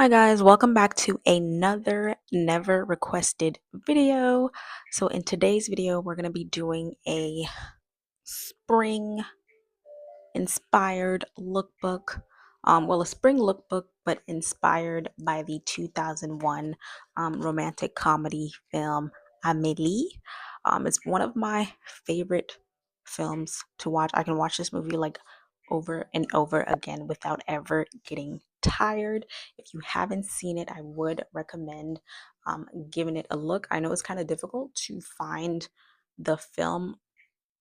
Hi guys, welcome back to another never requested video. So in today's video, we're going to be doing a spring inspired lookbook. A spring lookbook, but inspired by the 2001 romantic comedy film Amélie. It's one of my favorite films to watch. I can watch this movie like over and over again without ever getting tired. If you haven't seen it, I would recommend giving it a look. I know it's kind of difficult to find the film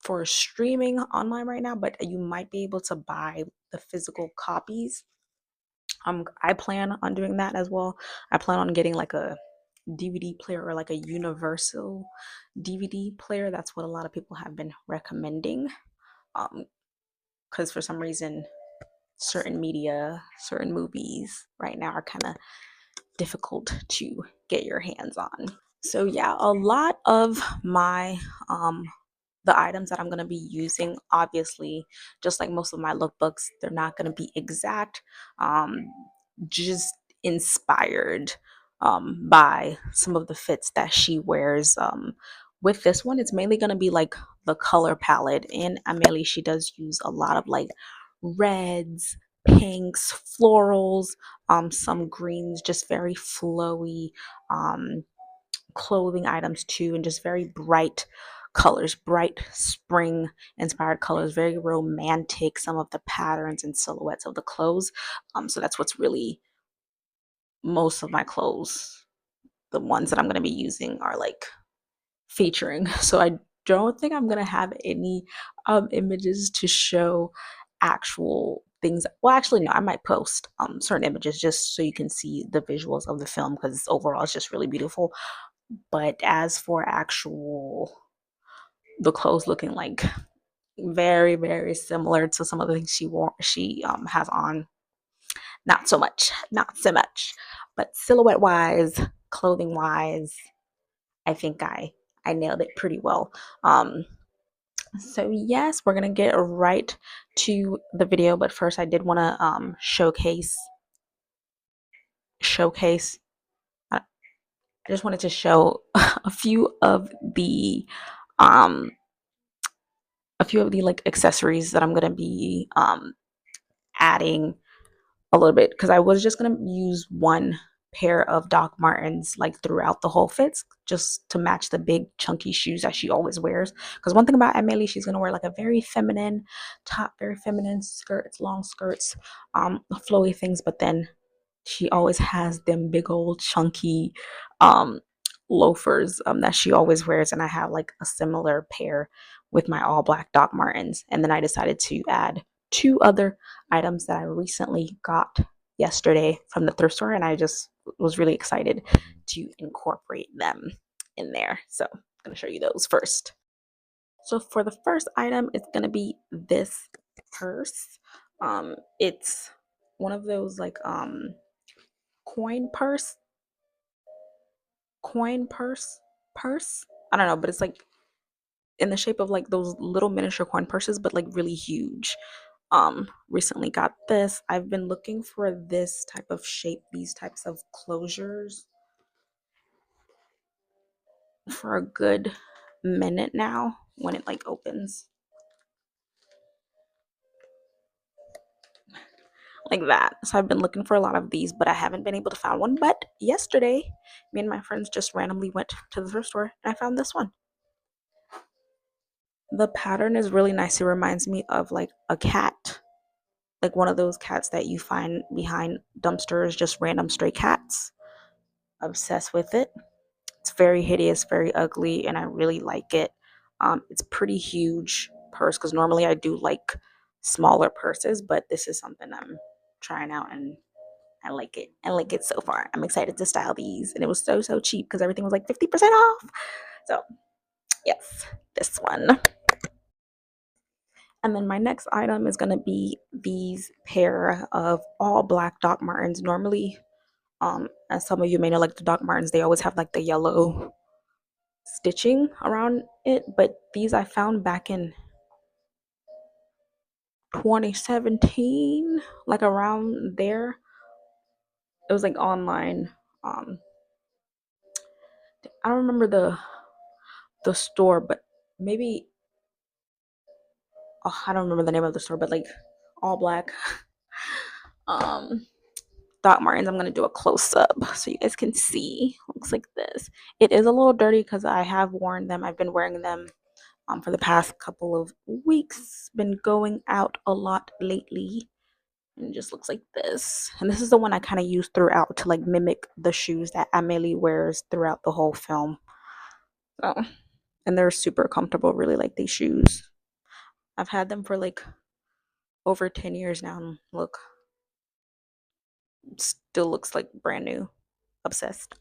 for streaming online right now, but you might be able to buy the physical copies. I plan on doing that as well. I plan on getting like a DVD player or like a universal DVD player. That's what a lot of people have been recommending. Because for some reason, certain media, certain movies right now are kind of difficult to get your hands on. So yeah, a lot of my the items that I'm going to be using, obviously, just like most of my lookbooks, they're not going to be exact, um, just inspired by some of the fits that she wears. With this one, it's mainly going to be like the color palette. In Amelie, she does use a lot of like reds, pinks, florals, some greens, just very flowy. Clothing items too, and just very bright colors, bright spring inspired colors, very romantic, some of the patterns and silhouettes of the clothes. So that's what's really most of my clothes, the ones that I'm going to be using, are like featuring. So I don't think I'm going to have any images to show actual things. Well, actually no, I might post certain images just so you can see the visuals of the film, because overall it's just really beautiful. But as for actual the clothes looking like very, very similar to some of the things she has on, not so much, not so much. But silhouette wise, clothing wise, I think I nailed it pretty well. So yes, we're gonna get right to the video, but first I did want to showcase I just wanted to show a few of the um like accessories that I'm gonna be adding a little bit, because I was just gonna use one pair of Doc Martens like throughout the whole fits, just to match the big chunky shoes that she always wears. Because one thing about Amelie, she's gonna wear like a very feminine top, very feminine skirts, long skirts, flowy things, but then she always has them big old chunky um loafers that she always wears, and I have like a similar pair with my all black Doc Martens. And then I decided to add two other items that I recently got yesterday from the thrift store, and I just was really excited to incorporate them in there. So I'm going to show you those first. So for the first item, it's going to be this purse. It's one of those like coin purse purse. I don't know, but it's like in the shape of like those little miniature coin purses, but like really huge. Recently got this. I've been looking for this type of shape, these types of closures, for a good minute now, when it like opens like that. So I've been looking for a lot of these, but I haven't been able to find one. But yesterday, me and my friends just randomly went to the thrift store and I found this one. The pattern is really nice. It reminds me of like a cat, like one of those cats that you find behind dumpsters, just random stray cats. Obsessed with it. It's very hideous, very ugly, and I really like it. It's pretty huge purse, because normally I do like smaller purses, but this is something I'm trying out, and I like it. I like it so far. I'm excited to style these, and it was so cheap because everything was like 50% off. So yes, this one. And then my next item is gonna be these pair of all black Doc Martens. Normally, as some of you may know, like the Doc Martens, they always have like the yellow stitching around it, but these I found back in 2017, like around there. It was like online. I don't remember the store, but maybe, oh, I don't remember the name of the store, but like all black. um Doc Martens. I'm gonna do a close up so you guys can see. Looks like this. It is a little dirty because I have worn them. I've been wearing them for the past couple of weeks. Been going out a lot lately. And it just looks like this. And this is the one I kind of use throughout to like mimic the shoes that Amelie wears throughout the whole film. So, and they're super comfortable. Really like these shoes. I've had them for like over 10 years now. And look, still looks like brand new. Obsessed.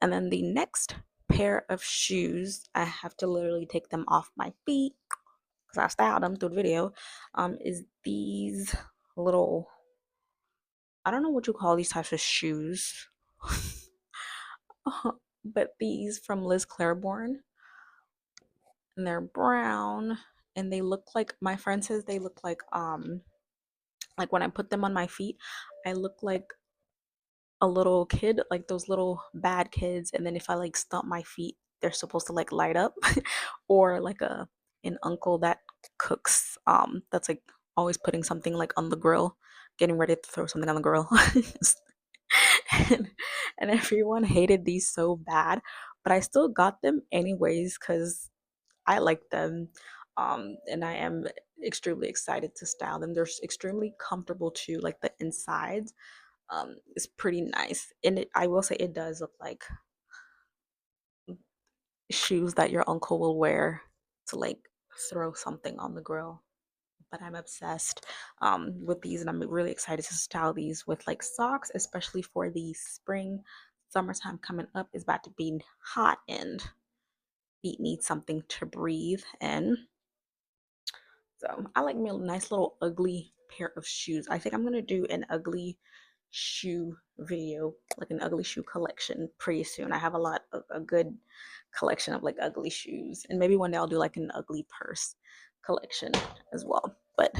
And then the next pair of shoes, I have to literally take them off my feet because I styled them through the video. Is these little, I don't know what you call these types of shoes. But these from Liz Claiborne, and they're brown, and they look like, my friend says they look like when I put them on my feet, I look like a little kid, like those little bad kids, and then if I like stomp my feet, they're supposed to like light up. Or like an uncle that cooks, that's like always putting something like on the grill, getting ready to throw something on the grill. and, and everyone hated these so bad, but I still got them anyways because I like them. And I am extremely excited to style them. They're extremely comfortable too, like the insides is pretty nice. And I will say it does look like shoes that your uncle will wear to like throw something on the grill. But I'm obsessed with these, and I'm really excited to style these with like socks, especially for the spring. Summertime coming up is about to be hot, and feet need something to breathe in. So I like me a nice little ugly pair of shoes. I think I'm gonna do an ugly shoe video, like an ugly shoe collection pretty soon. I have a good collection of like ugly shoes, and maybe one day I'll do like an ugly purse collection as well. But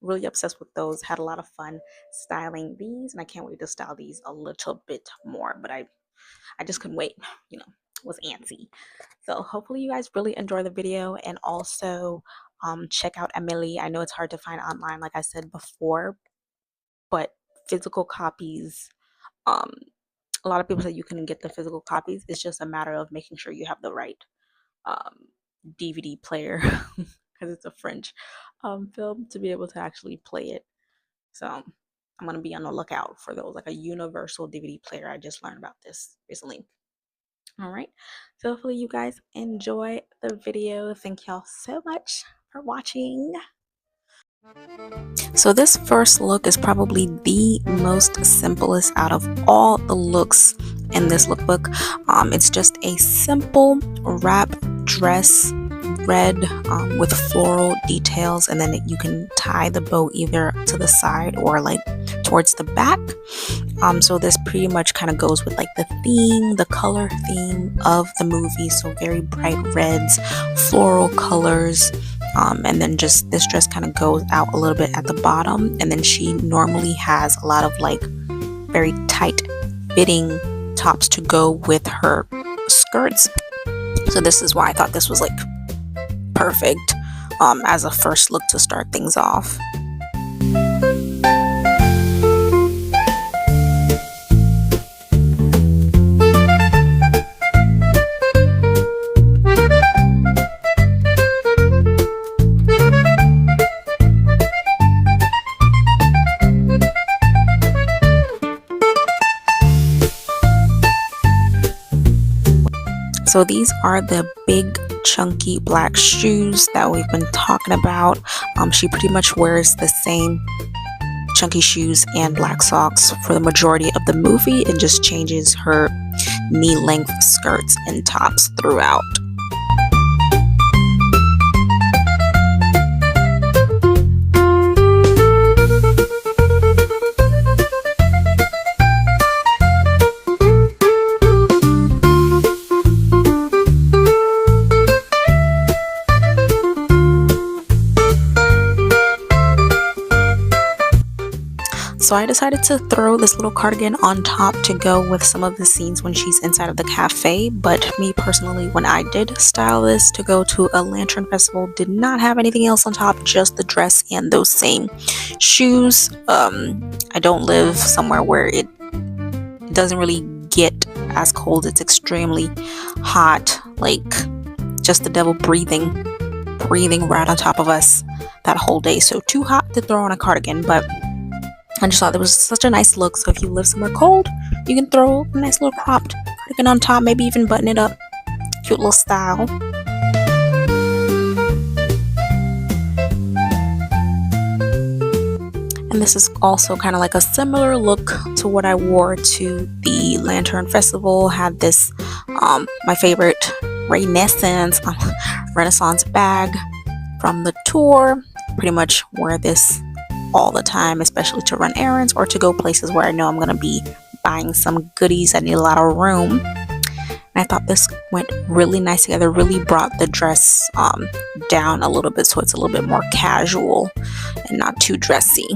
really obsessed with those. Had a lot of fun styling these, and I can't wait to style these a little bit more. But I just couldn't wait, was antsy. So hopefully you guys really enjoy the video, and also check out Amelie. I know it's hard to find online, like I said before, but physical copies, um a lot of people say you can get the physical copies. It's just a matter of making sure you have the right DVD player because it's a French film, to be able to actually play it. So I'm gonna be on the lookout for those, like a universal DVD player. I just learned about this recently. All right, so hopefully you guys enjoy the video. Thank y'all so much for watching. So this first look is probably the most simplest out of all the looks in this lookbook. It's just a simple wrap dress, red, with floral details, and then you can tie the bow either to the side or like towards the back. So this pretty much kind of goes with like the theme, the color theme of the movie. So very bright reds, floral colors. And then just this dress kind of goes out a little bit at the bottom, and then she normally has a lot of like very tight fitting tops to go with her skirts. So this is why I thought this was like perfect as a first look to start things off. So these are the big chunky black shoes that we've been talking about. She pretty much wears the same chunky shoes and black socks for the majority of the movie, and just changes her knee length skirts and tops throughout. So I decided to throw this little cardigan on top to go with some of the scenes when she's inside of the cafe. But me personally, when I did style this to go to a lantern festival, did not have anything else on top, just the dress and those same shoes. I don't live somewhere where it doesn't really get as cold. It's extremely hot, like just the devil breathing right on top of us that whole day. So too hot to throw on a cardigan, but I just thought it was such a nice look. So if you live somewhere cold, you can throw a nice little cropped cardigan on top, maybe even button it up. Cute little style. And this is also kind of like a similar look to what I wore to the Lantern Festival. Had this, my favorite Renaissance bag from the tour. Pretty much wear this all the time, especially to run errands or to go places where I know I'm going to be buying some goodies. I need a lot of room. And I thought this went really nice together, really brought the dress down a little bit so it's a little bit more casual and not too dressy.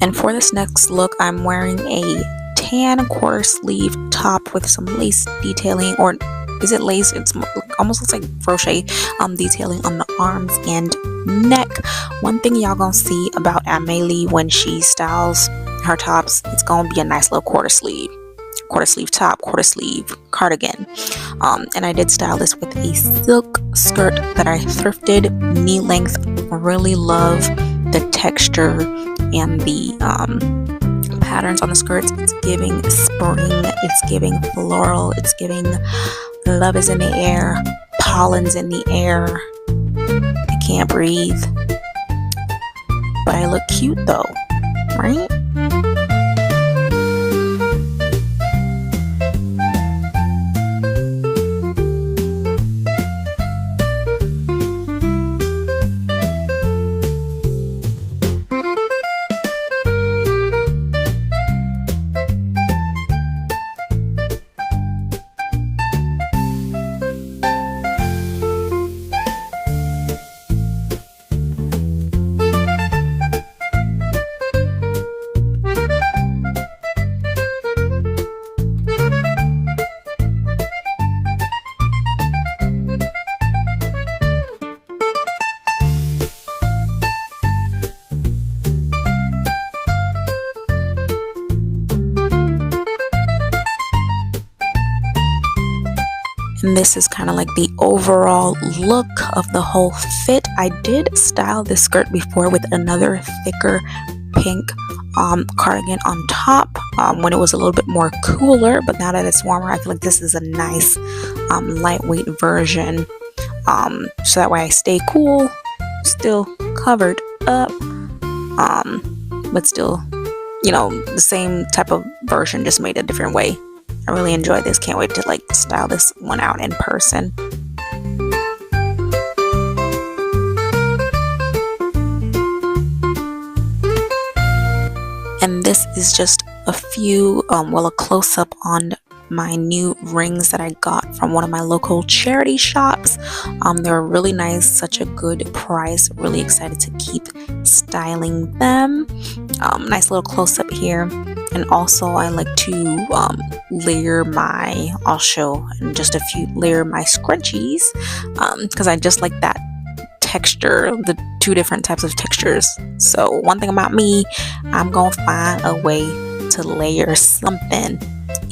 And for this next look, I'm wearing a tan quarter sleeve top with some lace detailing, or is it lace? It's almost looks like crochet detailing on the arms and neck. One thing y'all gonna see about Amelie when she styles her tops, it's gonna be a nice little quarter sleeve top, quarter sleeve cardigan. And I did style this with a silk skirt that I thrifted, knee length. Really love the texture and the patterns on the skirts. It's giving spring, it's giving floral, it's giving love is in the air, pollen's in the air. I can't breathe, but I look cute though, right? And this is kind of like the overall look of the whole fit. I did style this skirt before with another thicker pink cardigan on top when it was a little bit more cooler, but now that it's warmer, I feel like this is a nice lightweight version, so that way I stay cool, still covered up, but still, you know, the same type of version, just made a different way. I really enjoy this. Can't wait to like style this one out in person. And this is just a few, a close-up on my new rings that I got from one of my local charity shops. They're really nice, such a good price. Really excited to keep styling them. Nice little close-up here. And also I like to layer my, I'll show in just a few, layer my scrunchies because I just like that texture, the two different types of textures. So one thing about me, I'm gonna find a way to layer something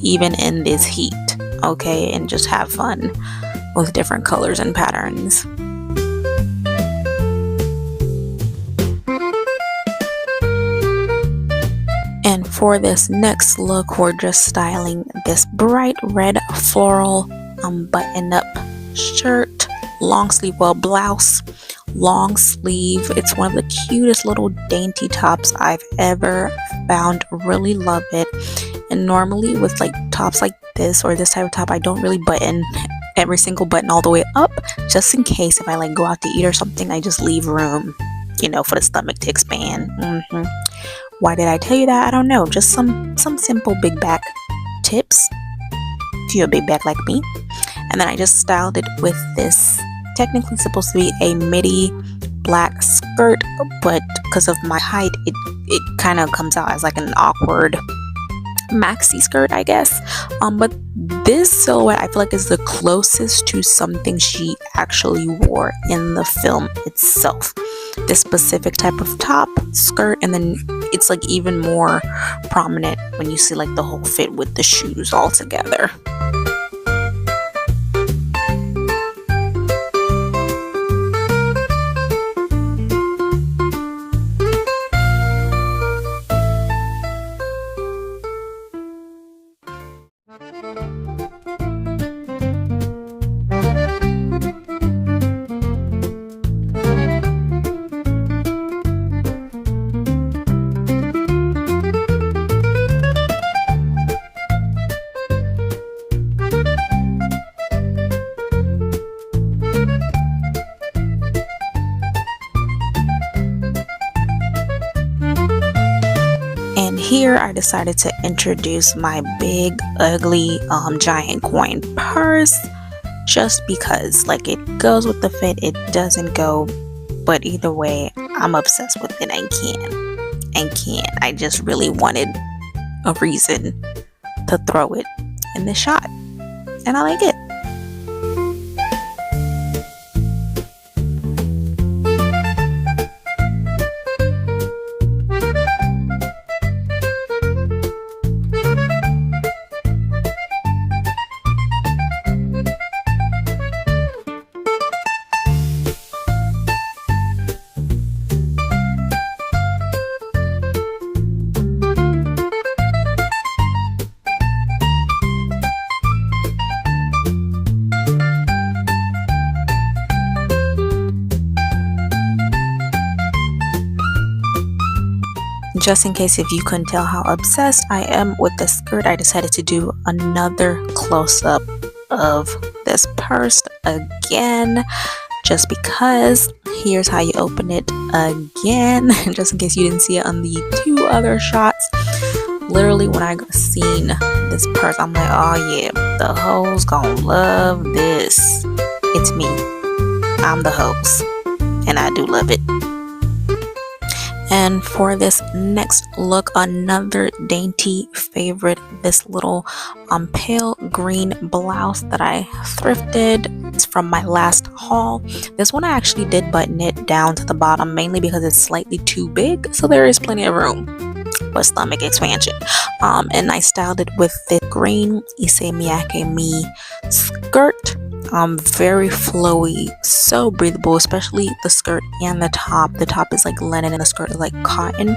even in this heat, okay, and just have fun with different colors and patterns. And for this next look, we're just styling this bright red floral button-up shirt long sleeve, well, blouse, long sleeve. It's one of the cutest little dainty tops I've ever found. Really love it. And normally with like tops like this or this type of top, I don't really button every single button all the way up, just in case if I like go out to eat or something, I just leave room, you know, for the stomach to expand. Why did I tell you that? I don't know. Just some simple big back tips if you're a big back like me. And then I just styled it with this, technically supposed to be a midi black skirt, but because of my height, it kind of comes out as like an awkward maxi skirt, I guess. But this silhouette I feel like is the closest to something she actually wore in the film itself. This specific type of top, skirt, and then it's like even more prominent when you see like the whole fit with the shoes all together. And here I decided to introduce my big ugly giant coin purse, just because like it goes with the fit, it doesn't go, but either way I'm obsessed with it and can't. I just really wanted a reason to throw it in this shot, and I like it. Just in case if you couldn't tell how obsessed I am with the skirt, I decided to do another close-up of this purse again, just because. Here's how you open it again, just in case you didn't see it on the two other shots. Literally when I seen this purse, I'm like, oh yeah, the hoes gonna love this. It's me. I'm the hose, and I do love it. And for this next look, another dainty favorite, this little pale green blouse that I thrifted. It's from my last haul. This one I actually did button it down to the bottom, mainly because it's slightly too big, so there is plenty of room for stomach expansion. And I styled it with the green Ise Miyake Me skirt. Very flowy, so breathable, especially the skirt and the top. The top is like linen and the skirt is like cotton.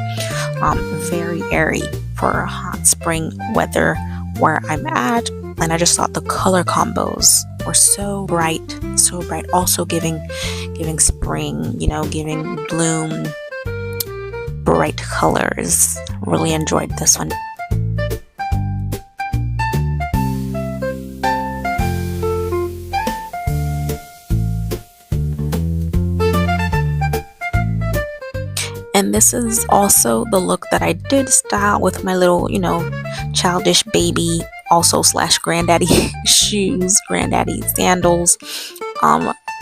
Very airy for hot spring weather where I'm at. And I just thought the color combos were so bright, also giving spring, you know, giving bloom, bright colors. Really enjoyed this one. And this is also the look that I did style with my little, you know, childish baby, also / granddaddy shoes, granddaddy sandals.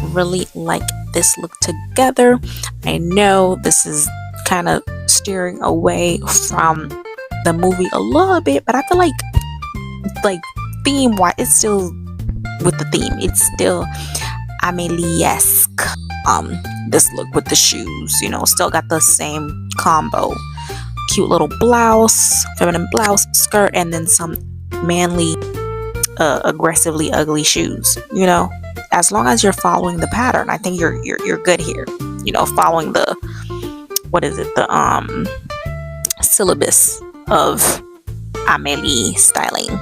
Really like this look together. I know this is kind of steering away from the movie a little bit, but I feel like theme wise, it's still with the theme. It's still Amelie-esque. This look with the shoes, you know, still got the same combo. Cute little blouse, feminine blouse, skirt, and then some manly, aggressively ugly shoes. You know, as long as you're following the pattern, I think you're good here. You know, following the syllabus of Amélie styling.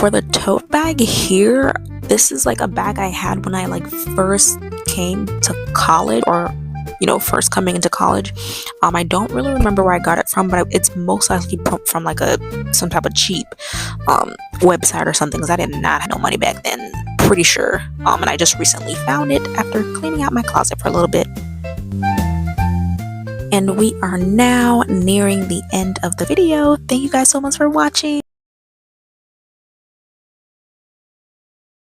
for the tote bag here, this is like a bag I had when I like first came to college, or first coming into college. I don't really remember where I got it from, but it's most likely from like some type of cheap website or something, because I did not have no money back then, pretty sure. And I just recently found it after cleaning out my closet for a little bit. And we are now nearing the end of the video. Thank you guys so much for watching.